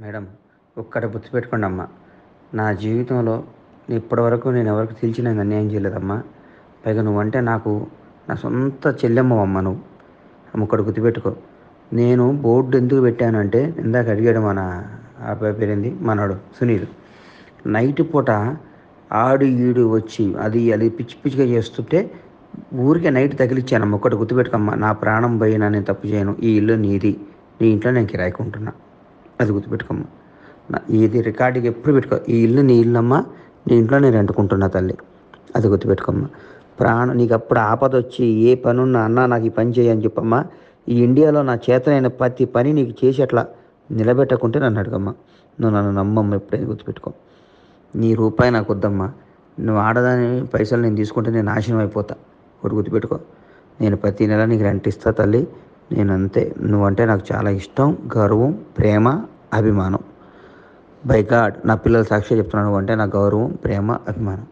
Madam, ఒక్కటి గుర్తుపెట్టుకోండి అమ్మా. నా జీవితంలో ఇప్పటివరకు నేను ఎవరికి తెలిసి నేను అన్యాయం చేయలేదమ్మా. పైగా నువ్వంటే నాకు నా సొంత చెల్లెమ్మవమ్మ నువ్వు. ఒక్కటి గుర్తుపెట్టుకో. నేను బోర్డు ఎందుకు పెట్టానంటే ఇందాక అడిగాడు మన అబ్బాయి పేరేంది మనోడు సునీల్. నైట్ పూట ఆడు ఈడు వచ్చి అది అది పిచ్చి పిచ్చిగా చేస్తుంటే ఊరికే నైట్ తగిలిచ్చానమ్మ. ఒక్కటి గుర్తుపెట్టుకోమ్మా. నా ప్రాణం పోయినా నేను తప్పు చేయను. ఈ ఇల్లు నీది. నీ ఇంట్లో నేను కిరాయికుంటున్నా. అది గుర్తుపెట్టుకోమ్మా. ఇది రికార్డుకి ఎప్పుడు పెట్టుకో. ఈ ఇల్లు నీ ఇల్లమ్మా. నీ ఇంట్లో నేను రెంటుకుంటున్నా తల్లి. అది గుర్తుపెట్టుకోమ్మా. ప్రాణం నీకు అప్పుడు ఆపద వచ్చి ఏ పని ఉన్నా అన్నా నాకు ఈ పని చేయని చెప్పమ్మా. ఈ ఇండియాలో నా చేతనైన ప్రతి పని నీకు చేసి అట్లా నిలబెట్టకుంటే నన్ను అడగమ్మా. నువ్వు నన్ను నమ్మమ్మ. ఎప్పుడైనా గుర్తుపెట్టుకో. నీ రూపాయి నాకు వద్దమ్మా. నువ్వు ఆడదాని పైసలు నేను తీసుకుంటే నేను నాశనం అయిపోతా. ఒకటి గుర్తుపెట్టుకో. నేను ప్రతి నెల నీకు రెంట్ ఇస్తా తల్లి. నేను అంతే. నువ్వంటే నాకు చాలా ఇష్టం, గౌరవం, ప్రేమ, అభిమానం. బై గాడ్ నా పిల్లల సాక్షిగా చెప్తున్నాను. అంటే నా గౌరవం, ప్రేమ, అభిమానం.